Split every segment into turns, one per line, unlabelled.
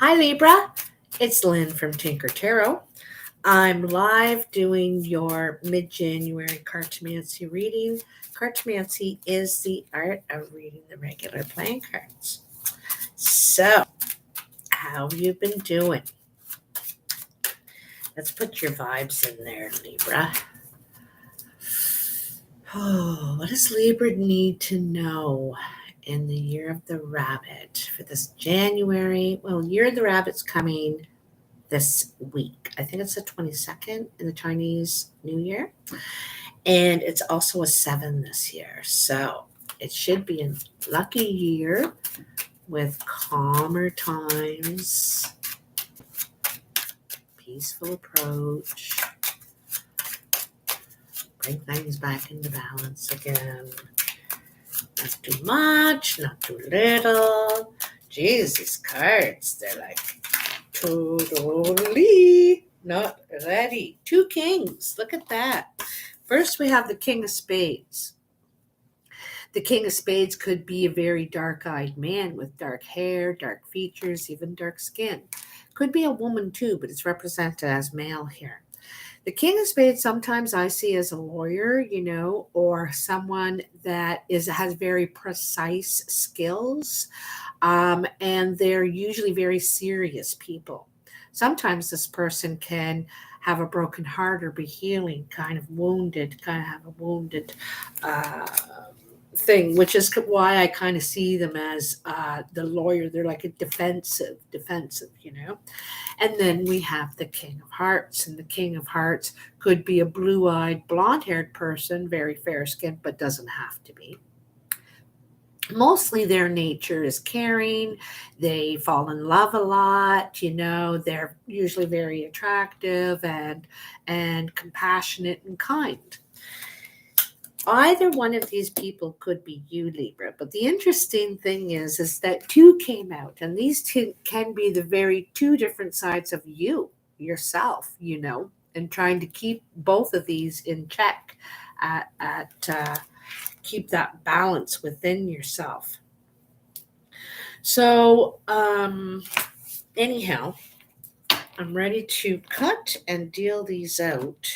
Hi Libra, it's Lyn from Tinker Tarot. I'm live doing your mid-January Cartomancy reading. Cartomancy is the art of reading the regular playing cards. So, how have you been doing? Let's put your vibes in there, Libra. Oh, what does Libra need to know in the year of the rabbit for this January? Well, year of the rabbit's coming this week. I think it's the 22nd in the Chinese New Year. And it's also a 7 this year. So it should be a lucky year with calmer times, peaceful approach, bring things back into balance again. Not too much, not too little. Jeez, these cards, they're like totally not ready. 2 kings. Look at that. First, we have the King of Spades. The King of Spades could be a very dark-eyed man with dark hair, dark features, even dark skin. Could be a woman too, but it's represented as male here. The King of Spades sometimes I see as a lawyer, or someone that has very precise skills, and they're usually very serious people. Sometimes this person can have a broken heart or be healing, kind of have a wounded thing, which is why I kind of see them as the lawyer. They're like a defensive, And then we have the King of Hearts, and the King of Hearts could be a blue-eyed, blonde-haired person, very fair-skinned, but doesn't have to be. Mostly their nature is caring. They fall in love a lot. They're usually very attractive and compassionate and kind. Either one of these people could be you, Libra. But the interesting thing is that 2 came out, and these 2 can be the very 2 different sides of yourself, and trying to keep both of these in check keep that balance within yourself. So, anyhow, I'm ready to cut and deal these out.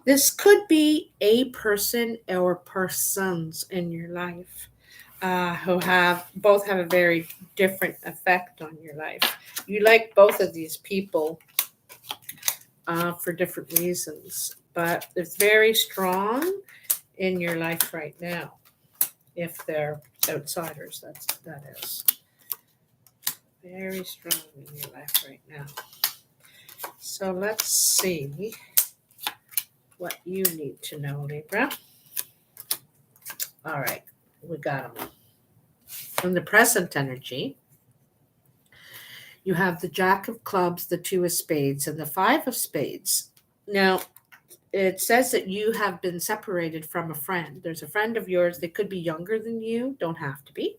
This could be a person or persons in your life who both have a very different effect on your life. You like both of these people for different reasons, but it's very strong in your life right now. If they're outsiders, that is very strong in your life right now. So let's see what you need to know, Libra. All right, we got them. In the present energy, you have the Jack of Clubs, the 2 of Spades, and the 5 of Spades. Now, it says that you have been separated from a friend. There's a friend of yours. They could be younger than you, don't have to be.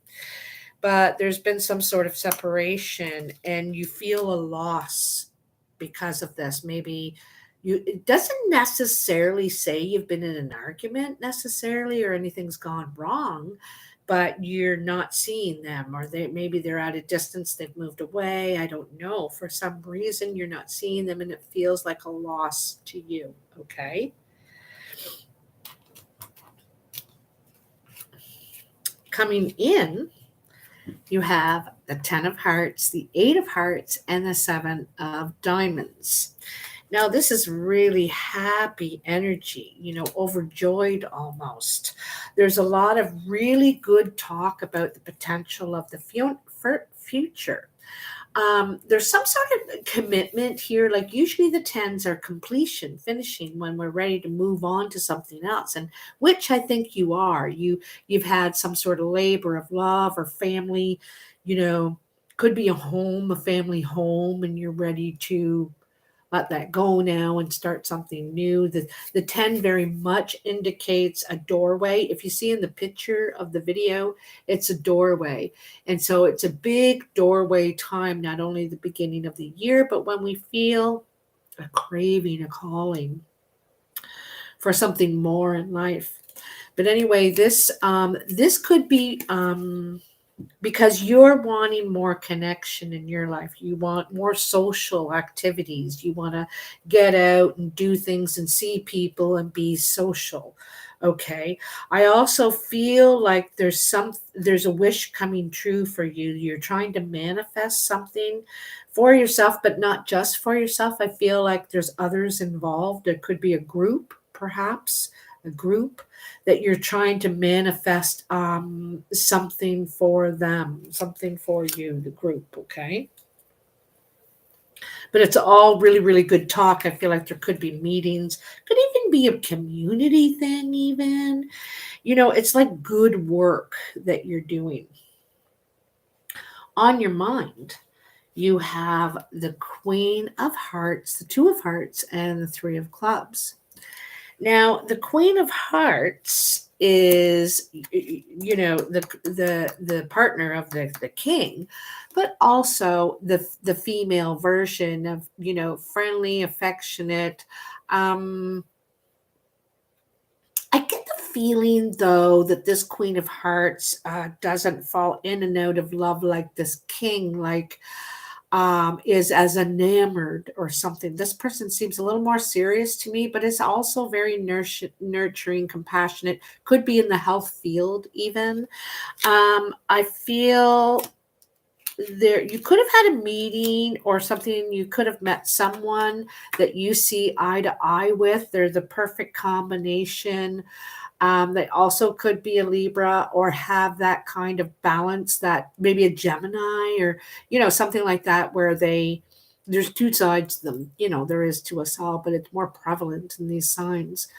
But there's been some sort of separation, and you feel a loss because of this. Maybe it doesn't necessarily say you've been in an argument necessarily or anything's gone wrong, but you're not seeing them, or maybe they're at a distance, they've moved away. I don't know. For some reason, you're not seeing them, and it feels like a loss to you. Okay. Coming in, you have the 10 of Hearts, the 8 of Hearts, and the 7 of Diamonds. Now, this is really happy energy, overjoyed almost. There's a lot of really good talk about the potential of the future. There's some sort of commitment here. Like usually the 10s are completion, finishing, when we're ready to move on to something else, and which I think you are. You've had some sort of labor of love or family, could be a family home, and you're ready to let that go now and start something new. The 10 very much indicates a doorway. If you see in the picture of the video, it's a doorway. And so it's a big doorway time, not only the beginning of the year, but when we feel a craving, a calling for something more in life. But anyway, this could be because you're wanting more connection in your life. You want more social activities. You want to get out and do things and see people and be social. Okay. I also feel like there's a wish coming true for you. You're trying to manifest something for yourself, but not just for yourself. I feel like there's others involved. It could be a group, perhaps a group that you're trying to manifest something for them, something for you, the group, okay? But it's all really, really good talk. I feel like there could be meetings, could even be a community thing, even. It's like good work that you're doing. On your mind, you have the Queen of Hearts, the Two of Hearts, and the Three of Clubs. Now, the Queen of Hearts is, the partner of the king, but also the female version of, friendly, affectionate. Um, I get the feeling though that this Queen of Hearts doesn't fall in and out of love like this king, like is as enamored or something. This person seems a little more serious to me, but is also very nurturing, compassionate, could be in the health field even. I feel there you could have had a meeting or something. You could have met someone that you see eye to eye with. They're the perfect combination. They also could be a Libra or have that kind of balance, that maybe a Gemini or, something like that, where there's two sides to them. There is to us all, but it's more prevalent in these signs.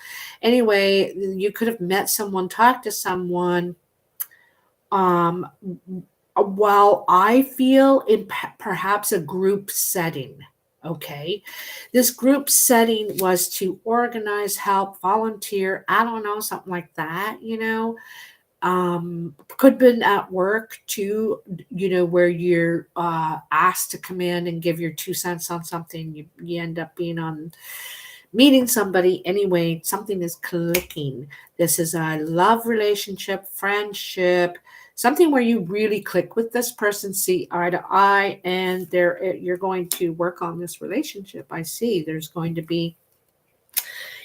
Anyway, you could have met someone, talked to someone, um, while I feel in perhaps a group setting. Okay. This group setting was to organize, help, volunteer. I don't know, something like that. Could have been at work too, where you're asked to come in and give your 2 cents on something. You end up being on meeting somebody. Anyway, something is clicking. This is a love relationship, friendship, something where you really click with this person, see eye to eye, and you're going to work on this relationship. I see there's going to be,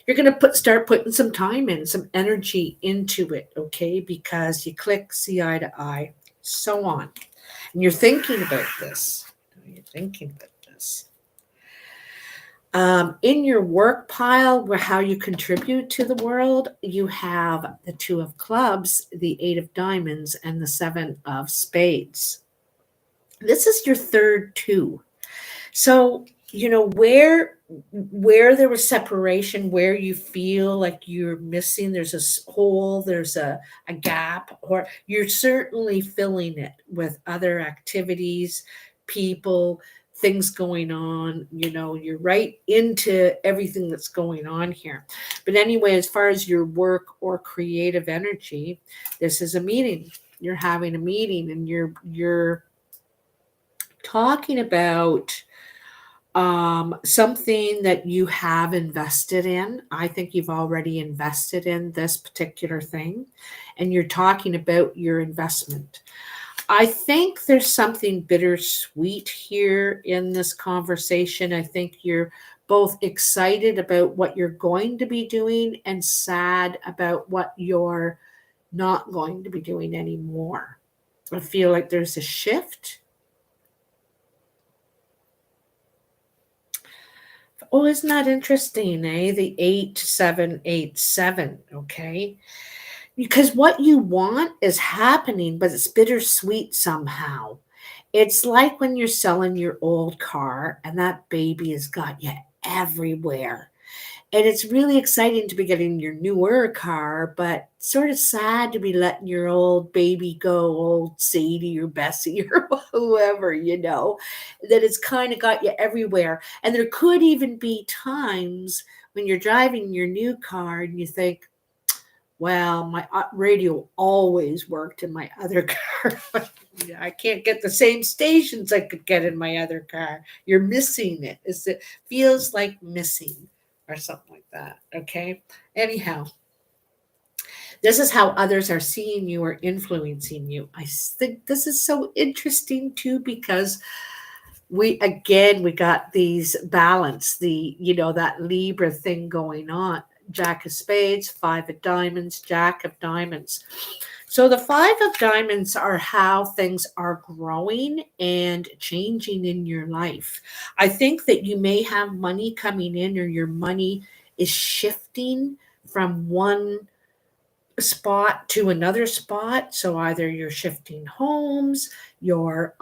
you're going to start putting some time in, some energy into it, okay? Because you click, see eye to eye, so on. And you're thinking about this. You're thinking about this. In your work pile, where how you contribute to the world, you have the Two of Clubs, the Eight of Diamonds, and the Seven of Spades. This is your third two. So, where there was separation, where you feel like you're missing, there's a hole, there's a gap, or you're certainly filling it with other activities, people, things going on. You're right into everything that's going on here. But anyway, as far as your work or creative energy, this is a meeting. You're having a meeting and you're talking about something that you have invested in. I think you've already invested in this particular thing, and you're talking about your investment. I think there's something bittersweet here in this conversation. I think you're both excited about what you're going to be doing and sad about what you're not going to be doing anymore. I feel like there's a shift. Oh, isn't that interesting, eh? The 8787, okay? Because what you want is happening, but it's bittersweet somehow. It's like when you're selling your old car and that baby has got you everywhere. And it's really exciting to be getting your newer car, but sort of sad to be letting your old baby go, old Sadie or Bessie or whoever, that it's kind of got you everywhere. And there could even be times when you're driving your new car and you think, well, my radio always worked in my other car. I can't get the same stations I could get in my other car. You're missing it. It feels like missing or something like that. Okay. Anyhow, This is how others are seeing you or influencing you. I think this is so interesting too, because we got these balance, that Libra thing going on. Jack of spades, five of diamonds, jack of diamonds. So the five of diamonds are how things are growing and changing in your life. I think that you may have money coming in, or your money is shifting from one spot to another spot. So either you're shifting homes, you're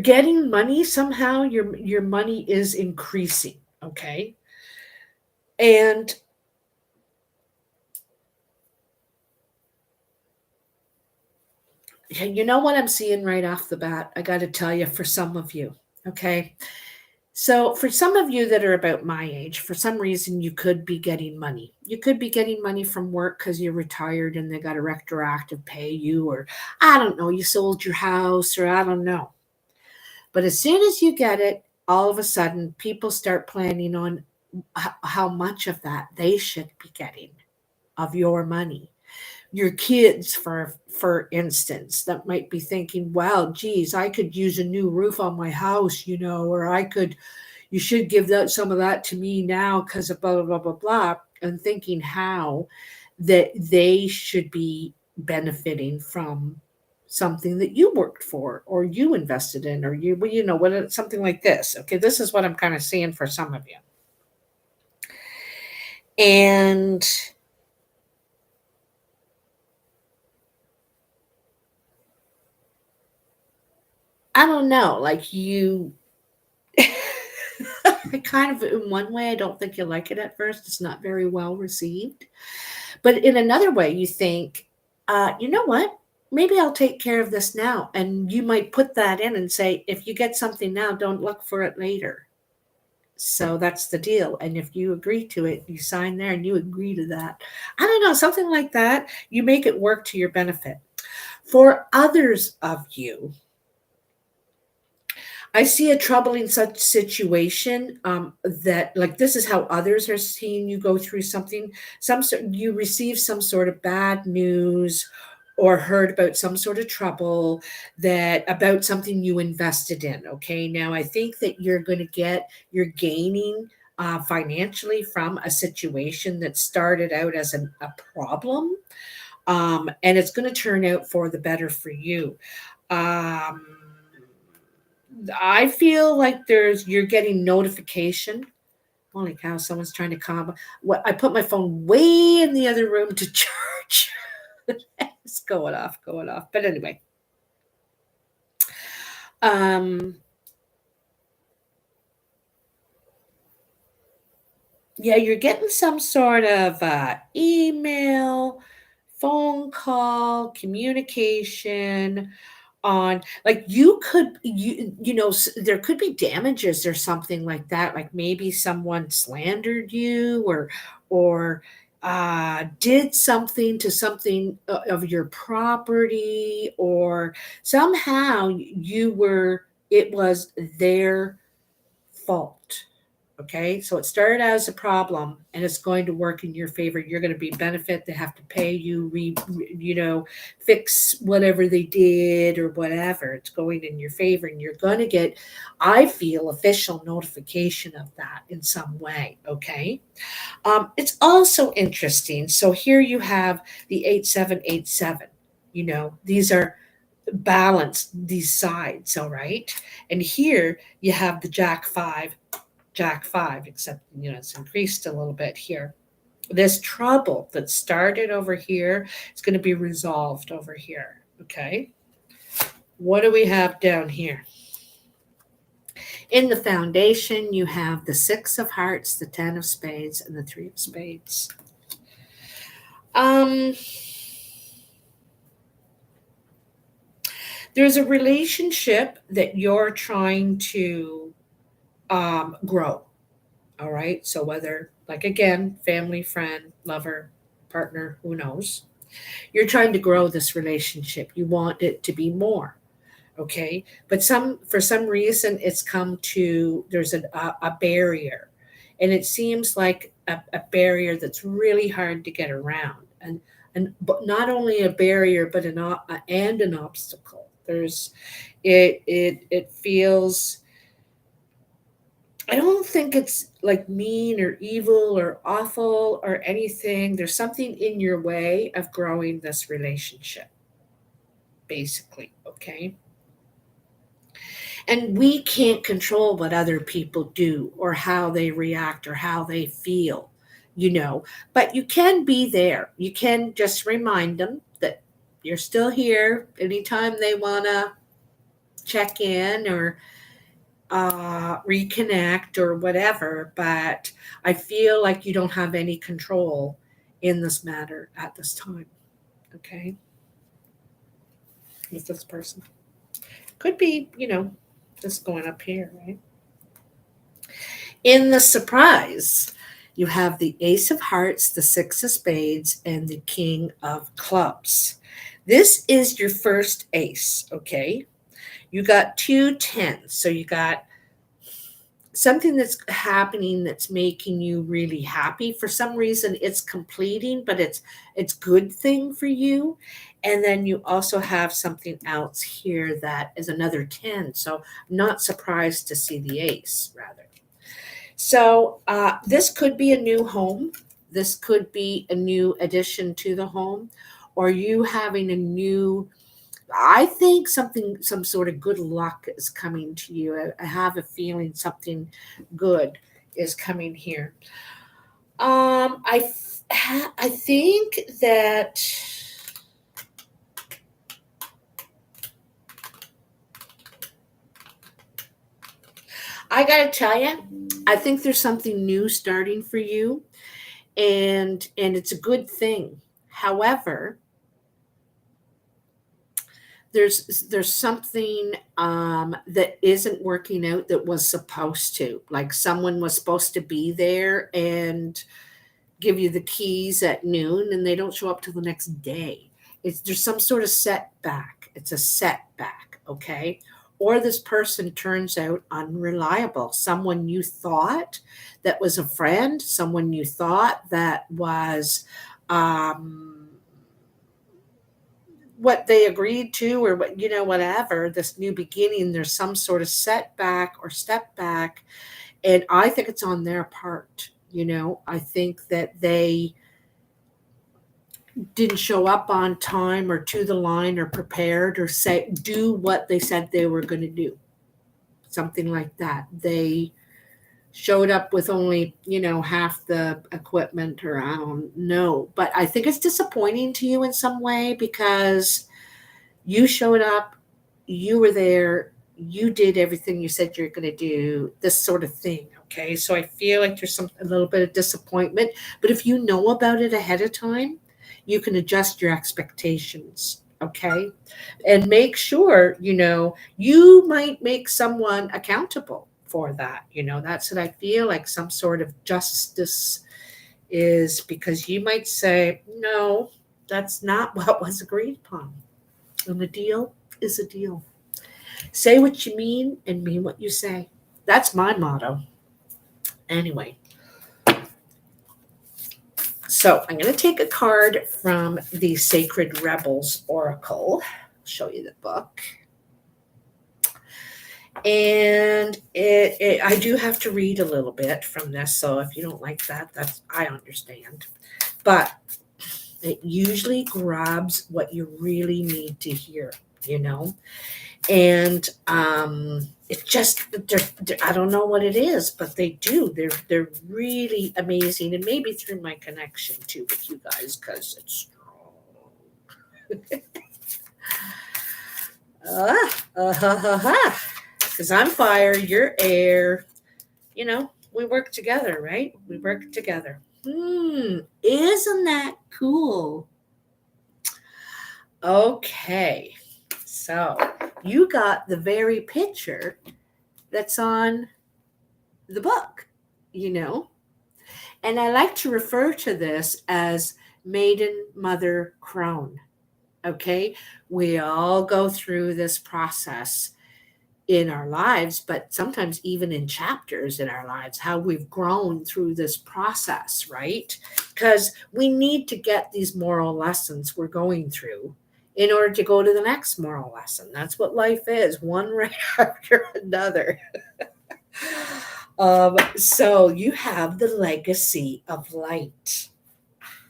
getting money somehow. Your money is increasing, okay? And you know what I'm seeing right off the bat? I got to tell you, for some of you, okay? So, for some of you that are about my age, for some reason, you could be getting money. You could be getting money from work because you're retired and they got a retroactive pay you, or I don't know, you sold your house, or I don't know. But as soon as you get it, all of a sudden, people start planning on how much of that they should be getting of your money. Your kids, for instance, that might be thinking, "Wow, geez, I could use a new roof on my house, or I could. You should give that some of that to me now because of blah blah blah blah blah," and thinking how that they should be benefiting from something that you worked for, or you invested in, or something like this. Okay, this is what I'm kind of seeing for some of you. And I don't know, like you I kind of, in one way, I don't think you like it at first. It's not very well received. But in another way, you think, you know what? Maybe I'll take care of this now. And you might put that in and say, if you get something now, don't look for it later. So that's the deal. And if you agree to it, you sign there and you agree to that. I don't know, something like that. You make it work to your benefit. For others of you, I see a troubling such situation, that, like, this is how others are seeing you go through something. You receive some sort of bad news, or heard about some sort of trouble, that about something you invested in. Okay, now I think that you're gaining financially from a situation that started out as a problem, and it's going to turn out for the better for you. Um, I feel like you're getting notification. Holy cow, someone's trying to come. What, I put my phone way in the other room to charge. It's going off, going off. But anyway, um, yeah, you're getting some sort of email, phone call, communication on, like, there could be damages or something like that, like maybe someone slandered you, or did something to something of your property, or somehow it was their fault. Okay, so it started out as a problem, and it's going to work in your favor. You're going to be benefit. They have to pay you, fix whatever they did or whatever. It's going in your favor, and you're going to get, I feel, official notification of that in some way. Okay, it's also interesting. So here you have the 8787. These are balanced, these sides. All right, and here you have the Jack 5, except it's increased a little bit here. This trouble that started over here is going to be resolved over here. Okay, what do we have down here? In the foundation, you have the 6 of hearts, the 10 of spades, and the 3 of spades. There's a relationship that you're trying to grow. All right. So whether, like, again, family, friend, lover, partner, who knows, you're trying to grow this relationship. You want it to be more. Okay. But for some reason, it's come to, there's a barrier. And it seems like a barrier that's really hard to get around. And but not only a barrier, but and an obstacle. It feels, I don't think it's like mean or evil or awful or anything. There's something in your way of growing this relationship, basically. Okay. And we can't control what other people do or how they react or how they feel, but you can be there. You can just remind them that you're still here anytime they want to check in or reconnect or whatever. But I feel like you don't have any control in this matter at this time. Okay. With this person. Could be, just going up here, right? In the surprise, you have the Ace of Hearts, the Six of Spades, and the King of Clubs. This is your first ace, okay? You got 2 10s. So you got something that's happening that's making you really happy. For some reason it's completing, but it's good thing for you. And then you also have something else here that is another 10. So I'm not surprised to see the ace, rather. So this could be a new home. This could be a new addition to the home, or you having a new. I think some sort of good luck is coming to you. I have a feeling something good is coming here. I think that I gotta tell you, I think there's something new starting for you, and it's a good thing. However, there's something that isn't working out that was supposed to. Like someone was supposed to be there and give you the keys at noon, and they don't show up till the next day. There's some sort of setback. It's a setback, okay? Or this person turns out unreliable. Someone you thought that was a friend, someone you thought that was um, what they agreed to, or whatever. This new beginning, there's some sort of setback or step back, and I think it's on their part. I think that they didn't show up on time or to the line or prepared or do what they said they were going to do, something like that. They showed up with only half the equipment, or I don't know. But I think it's disappointing to you in some way, because you showed up, you were there, you did everything you said you're going to do, this sort of thing. Okay. So I feel like there's a little bit of disappointment, but if you know about it ahead of time, you can adjust your expectations. Okay. And make sure, you might make someone accountable for that. That's what I feel like, some sort of justice is, because you might say, no, that's not what was agreed upon. And a deal is a deal. Say what you mean and mean what you say. That's my motto. Anyway, so I'm going to take a card from the Sacred Rebels Oracle. I'll show you the book. And I do have to read a little bit from this. So if you don't like that, I understand. But it usually grabs what you really need to hear, and it's just I don't know what it is, but they do. They're really amazing, and maybe through my connection too with you guys, because it's strong. Because I'm fire, you're air. We work together, right? We work together. Isn't that cool? Okay, so you got the very picture that's on the book, And I like to refer to this as Maiden Mother Crone. Okay. We all go through this process in our lives, but sometimes even in chapters in our lives, how we've grown through this process, right? Because we need to get these moral lessons we're going through in order to go to the next moral lesson. That's what life is, one right after another. So you have the legacy of light.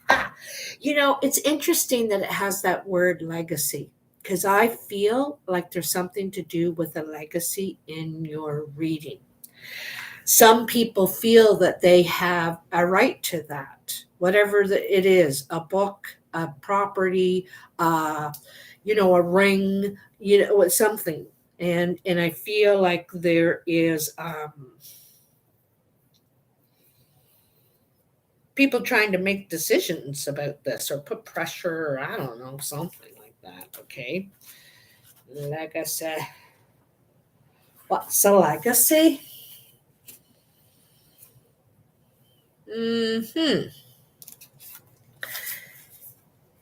Ah, it's interesting that it has that word legacy because I feel like there's something to do with a legacy in your reading. Some people feel that they have a right to that, whatever it is, a book, a property, a ring, something. And I feel like there is people trying to make decisions about this or put pressure or I don't know, something like that. Okay. Legacy. What's a legacy? Hmm.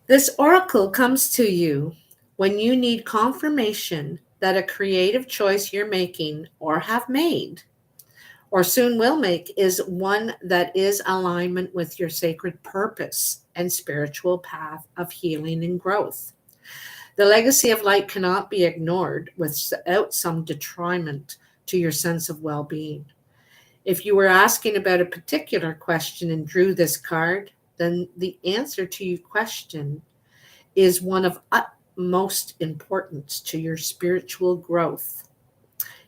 This oracle comes to you when you need confirmation that a creative choice you're making or have made or soon will make is one that is alignment with your sacred purpose and spiritual path of healing and growth. The legacy of light cannot be ignored without some detriment to your sense of well being. If you were asking about a particular question and drew this card, then the answer to your question is one of utmost importance to your spiritual growth,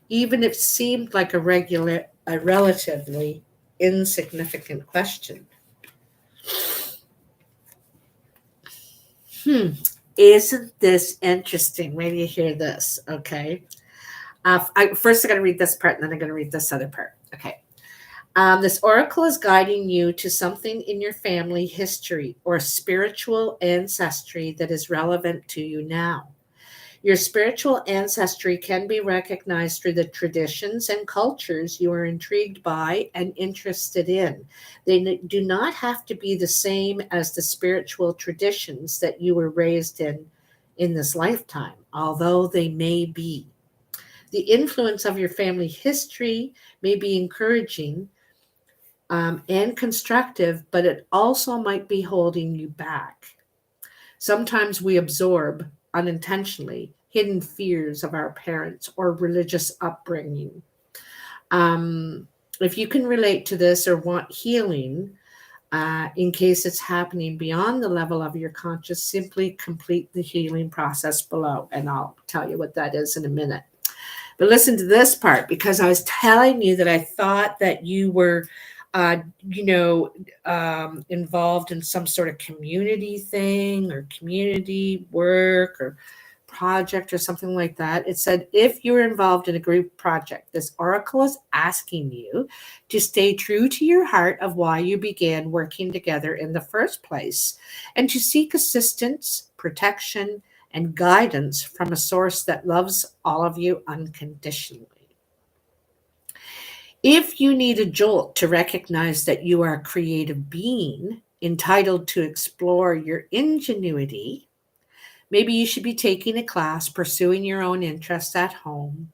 even if it seemed like a relatively insignificant question. Hmm. Isn't this interesting? Wait till you hear this, okay? First, I'm going to read this part, and then I'm going to read this other part. Okay. This oracle is guiding you to something in your family history or spiritual ancestry that is relevant to you now. Your spiritual ancestry can be recognized through the traditions and cultures you are intrigued by and interested in. They do not have to be the same as the spiritual traditions that you were raised in this lifetime, although they may be. The influence of your family history may be encouraging and constructive, but it also might be holding you back. Sometimes we absorb unintentionally hidden fears of our parents or religious upbringing. Um, if you can relate to this or want healing, in case it's happening beyond the level of your conscious, simply complete the healing process below. And I'll tell you what that is in a minute. But listen to this part because I was telling you that I thought that you were, involved in some sort of community thing or community work or project or something like that. It said if you're involved in a group project, this oracle is asking you to stay true to your heart of why you began working together in the first place and to seek assistance, protection, and guidance from a source that loves all of you unconditionally. If you need a jolt to recognize that you are a creative being entitled to explore your ingenuity, maybe you should be taking a class, pursuing your own interests at home,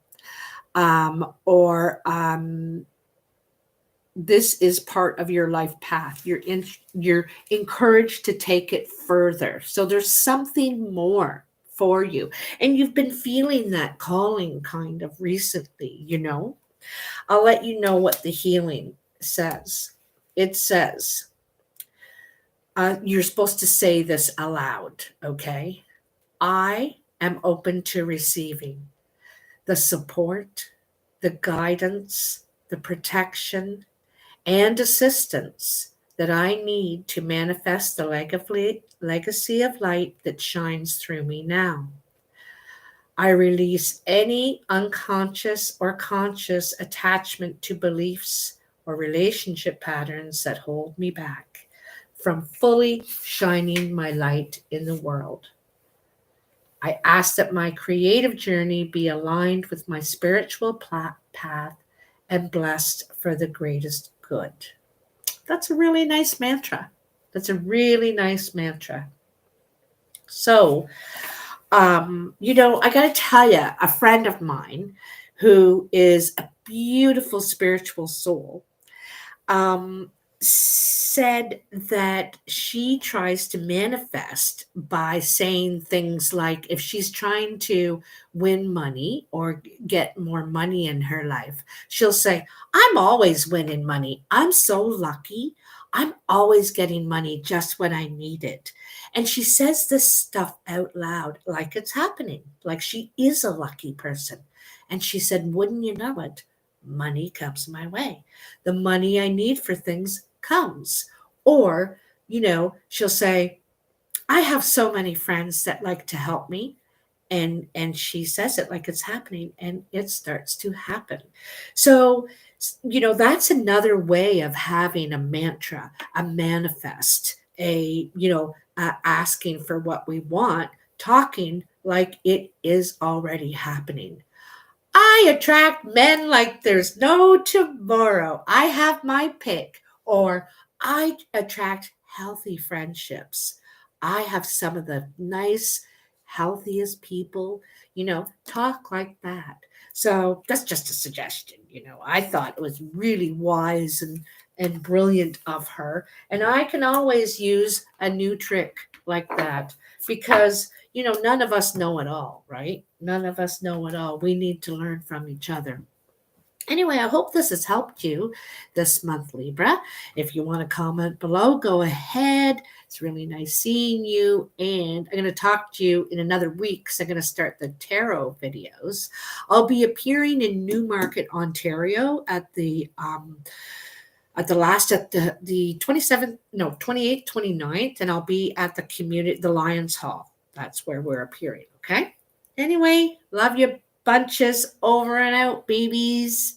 or this is part of your life path. You're encouraged to take it further. So there's something more for you, and you've been feeling that calling kind of recently. I'll let you know what the healing says. It says, you're supposed to say this aloud, okay? I am open to receiving the support, the guidance, the protection, and assistance that I need to manifest the legacy of light that shines through me now. I release any unconscious or conscious attachment to beliefs or relationship patterns that hold me back from fully shining my light in the world. I ask that my creative journey be aligned with my spiritual path and blessed for the greatest good. That's a really nice mantra. That's a really nice mantra. So, I got to tell you, a friend of mine who is a beautiful spiritual soul um, said that she tries to manifest by saying things like if she's trying to win money or get more money in her life, she'll say, I'm always winning money. I'm so lucky. I'm always getting money just when I need it. And she says this stuff out loud like it's happening, like she is a lucky person. And she said, wouldn't you know it? Money comes my way. The money I need for things comes. Or, she'll say, I have so many friends that like to help me. And she says it like it's happening and it starts to happen. So, that's another way of having a mantra, a manifest, asking for what we want, talking like it is already happening. I attract men like there's no tomorrow. I have my pick. Or I attract healthy friendships. I have some of the nice, healthiest people, talk like that. So that's just a suggestion. I thought it was really wise and brilliant of her. And I can always use a new trick like that because none of us know it all, right? None of us know it all. We need to learn from each other. Anyway, I hope this has helped you this month, Libra. If you want to comment below, go ahead. It's really nice seeing you. And I'm going to talk to you in another week because I'm going to start the tarot videos. I'll be appearing in Newmarket, Ontario at the 27th, no, 28th, 29th, and I'll be at the Lions Hall. That's where we're appearing, okay? Anyway, love you bunches, over and out, babies.